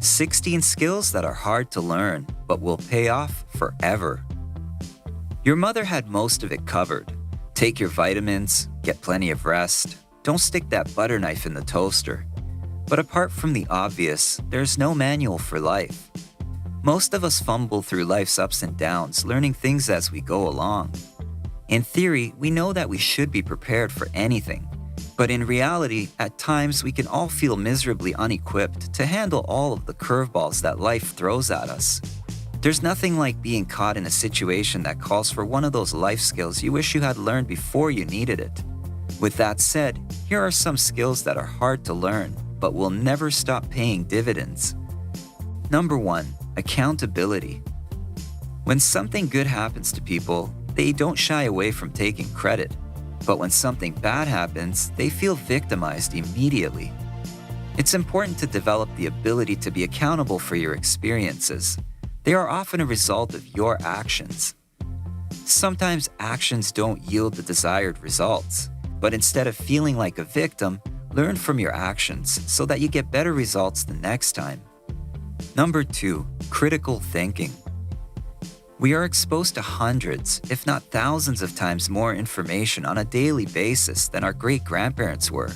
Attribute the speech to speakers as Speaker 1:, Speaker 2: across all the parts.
Speaker 1: 16 skills that are hard to learn but will pay off forever. Your mother had most of it covered. Take your vitamins, get plenty of rest, don't stick that butter knife in the toaster. But apart from the obvious, there's no manual for life. Most of us fumble through life's ups and downs, learning things as we go along. In theory, we know that we should be prepared for anything. But in reality, at times we can all feel miserably unequipped to handle all of the curveballs that life throws at us. There's nothing like being caught in a situation that calls for one of those life skills you wish you had learned before you needed it. With that said, here are some skills that are hard to learn, but will never stop paying dividends. Number 1, accountability. When something good happens to people, they don't shy away from taking credit. But when something bad happens, they feel victimized immediately. It's important to develop the ability to be accountable for your experiences. They are often a result of your actions. Sometimes actions don't yield the desired results, but instead of feeling like a victim, learn from your actions so that you get better results the next time. Number 2, critical thinking. We are exposed to hundreds, if not thousands of times more information on a daily basis than our great-grandparents were.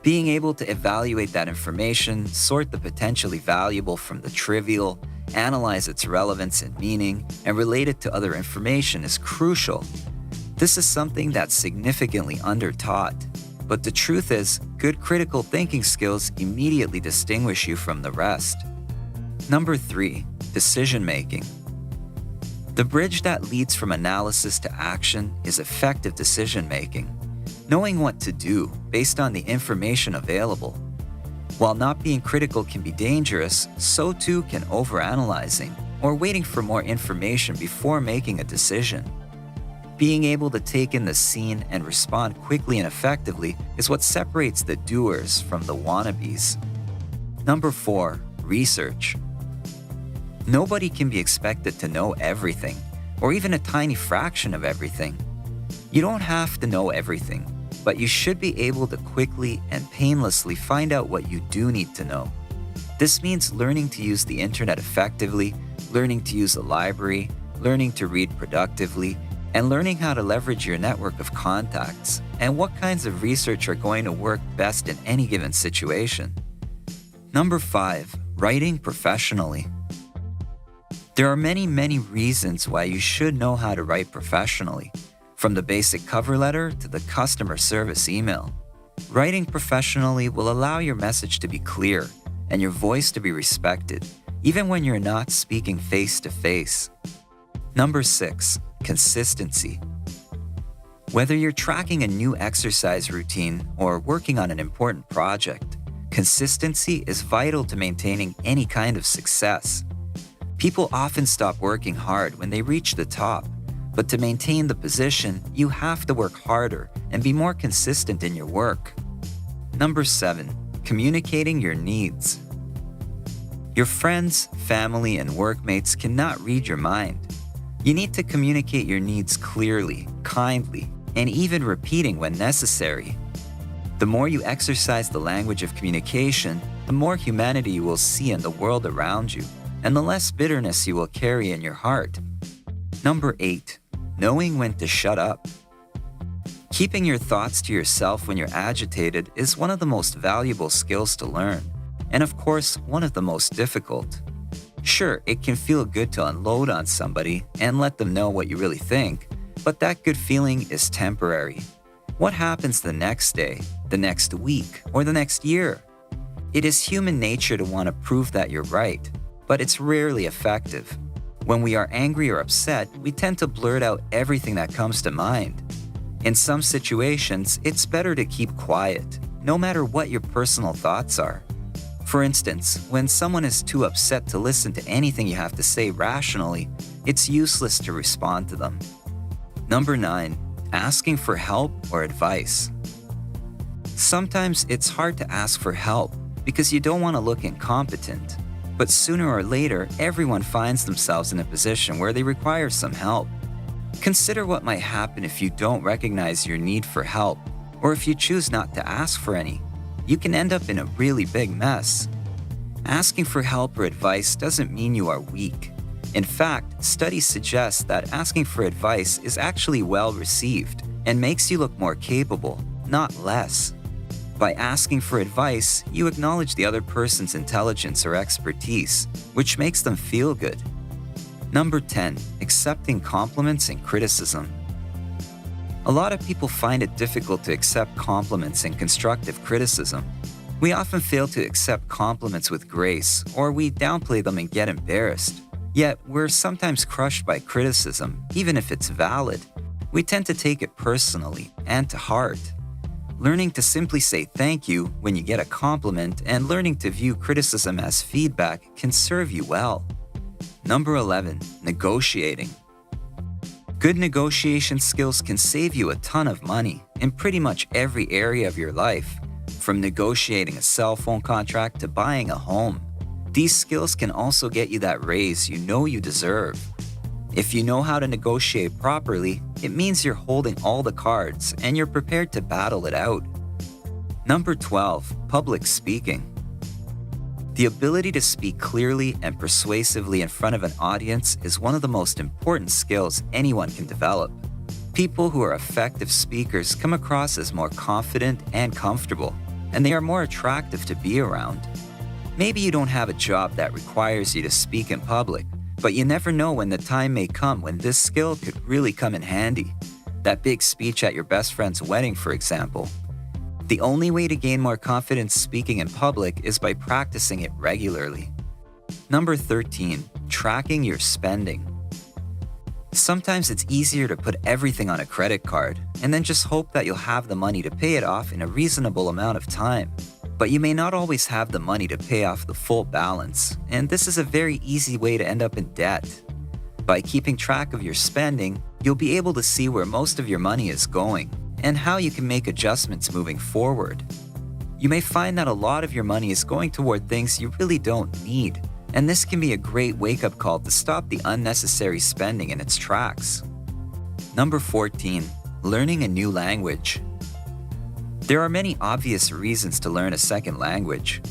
Speaker 1: Being able to evaluate that information, sort the potentially valuable from the trivial, analyze its relevance and meaning, and relate it to other information is crucial. This is something that's significantly under-taught. But the truth is, good critical thinking skills immediately distinguish you from the rest. Number 3, decision-making. The bridge that leads from analysis to action is effective decision-making, knowing what to do based on the information available. While not being critical can be dangerous, so too can overanalyzing or waiting for more information before making a decision. Being able to take in the scene and respond quickly and effectively is what separates the doers from the wannabes. Number 4, research. Nobody can be expected to know everything, or even a tiny fraction of everything. You don't have to know everything, but you should be able to quickly and painlessly find out what you do need to know. This means learning to use the internet effectively, learning to use a library, learning to read productively, and learning how to leverage your network of contacts and what kinds of research are going to work best in any given situation. Number 5, writing professionally. There are many reasons why you should know how to write professionally, from the basic cover letter to the customer service email. Writing professionally will allow your message to be clear and your voice to be respected, even when you're not speaking face to face. Number 6, consistency. Whether you're tracking a new exercise routine or working on an important project, consistency is vital to maintaining any kind of success. People often stop working hard when they reach the top, but to maintain the position, you have to work harder and be more consistent in your work. Number 7, communicating your needs. Your friends, family, and workmates cannot read your mind. You need to communicate your needs clearly, kindly, and even repeating when necessary. The more you exercise the language of communication, the more humanity you will see in the world around you, and the less bitterness you will carry in your heart. Number 8, knowing when to shut up. Keeping your thoughts to yourself when you're agitated is one of the most valuable skills to learn, and of course, one of the most difficult. Sure, it can feel good to unload on somebody and let them know what you really think, but that good feeling is temporary. What happens the next day, the next week, or the next year? It is human nature to want to prove that you're right, but it's rarely effective. When we are angry or upset, we tend to blurt out everything that comes to mind. In some situations, it's better to keep quiet, no matter what your personal thoughts are. For instance, when someone is too upset to listen to anything you have to say rationally, it's useless to respond to them. Number 9, asking for help or advice. Sometimes it's hard to ask for help because you don't want to look incompetent. But sooner or later, everyone finds themselves in a position where they require some help. Consider what might happen if you don't recognize your need for help, or if you choose not to ask for any. You can end up in a really big mess. Asking for help or advice doesn't mean you are weak. In fact, studies suggest that asking for advice is actually well received and makes you look more capable, not less. By asking for advice, you acknowledge the other person's intelligence or expertise, which makes them feel good. Number 10, accepting compliments and criticism. A lot of people find it difficult to accept compliments and constructive criticism. We often fail to accept compliments with grace, or we downplay them and get embarrassed. Yet, we're sometimes crushed by criticism, even if it's valid. We tend to take it personally and to heart. Learning to simply say thank you when you get a compliment and learning to view criticism as feedback can serve you well. Number 11, negotiating. Good negotiation skills can save you a ton of money in pretty much every area of your life, from negotiating a cell phone contract to buying a home. These skills can also get you that raise you know you deserve. If you know how to negotiate properly, it means you're holding all the cards and you're prepared to battle it out. Number 12, public speaking. The ability to speak clearly and persuasively in front of an audience is one of the most important skills anyone can develop. People who are effective speakers come across as more confident and comfortable, and they are more attractive to be around. Maybe you don't have a job that requires you to speak in public, but you never know when the time may come when this skill could really come in handy. That big speech at your best friend's wedding, for example. The only way to gain more confidence speaking in public is by practicing it regularly. Number 13, tracking your spending. Sometimes it's easier to put everything on a credit card and then just hope that you'll have the money to pay it off in a reasonable amount of time. But you may not always have the money to pay off the full balance, and this is a very easy way to end up in debt. By keeping track of your spending, you'll be able to see where most of your money is going and how you can make adjustments moving forward. You may find that a lot of your money is going toward things you really don't need, and this can be a great wake-up call to stop the unnecessary spending in its tracks. Number 14, learning a new language. There are many obvious reasons to learn a second language.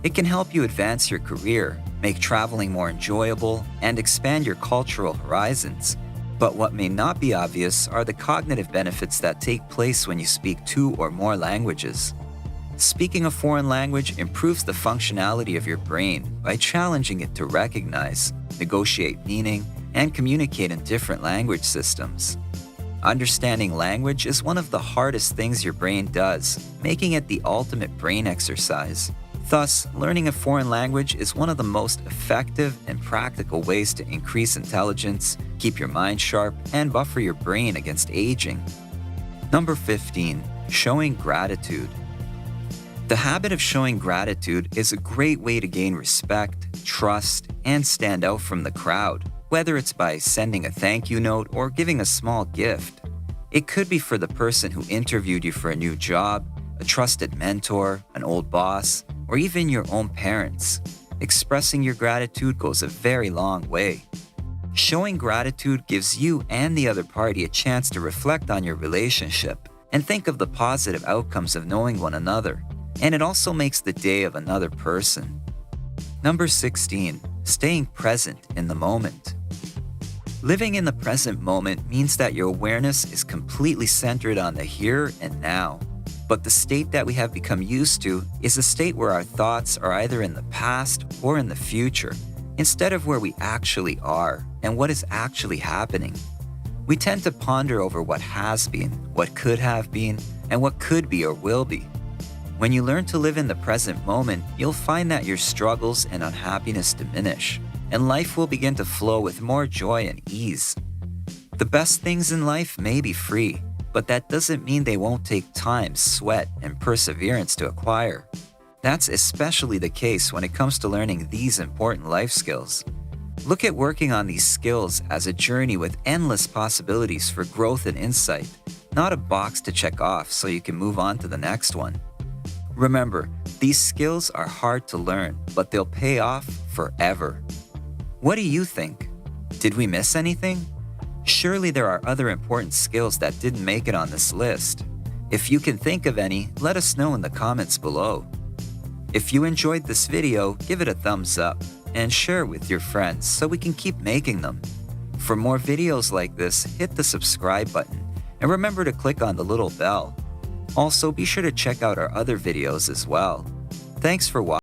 Speaker 1: It can help you advance your career, make traveling more enjoyable, and expand your cultural horizons. But what may not be obvious are the cognitive benefits that take place when you speak 2 or more languages. Speaking a foreign language improves the functionality of your brain by challenging it to recognize, negotiate meaning, and communicate in different language systems. Understanding language is one of the hardest things your brain does, making it the ultimate brain exercise. Thus, learning a foreign language is one of the most effective and practical ways to increase intelligence, keep your mind sharp, and buffer your brain against aging. Number 15, showing gratitude. The habit of showing gratitude is a great way to gain respect, trust, and stand out from the crowd, whether it's by sending a thank you note or giving a small gift. It could be for the person who interviewed you for a new job, a trusted mentor, an old boss, or even your own parents. Expressing your gratitude goes a very long way. Showing gratitude gives you and the other party a chance to reflect on your relationship and think of the positive outcomes of knowing one another. And it also makes the day of another person. Number 16, staying present in the moment. Living in the present moment means that your awareness is completely centered on the here and now. But the state that we have become used to is a state where our thoughts are either in the past or in the future, instead of where we actually are and what is actually happening. We tend to ponder over what has been, what could have been, and what could be or will be. When you learn to live in the present moment, you'll find that your struggles and unhappiness diminish, and life will begin to flow with more joy and ease. The best things in life may be free, but that doesn't mean they won't take time, sweat, and perseverance to acquire. That's especially the case when it comes to learning these important life skills. Look at working on these skills as a journey with endless possibilities for growth and insight, not a box to check off so you can move on to the next one. Remember, these skills are hard to learn, but they'll pay off forever. What do you think? Did we miss anything? Surely there are other important skills that didn't make it on this list. If you can think of any, let us know in the comments below. If you enjoyed this video, give it a thumbs up and share it with your friends so we can keep making them. For more videos like this, hit the subscribe button and remember to click on the little bell. Also, be sure to check out our other videos as well. Thanks for watching.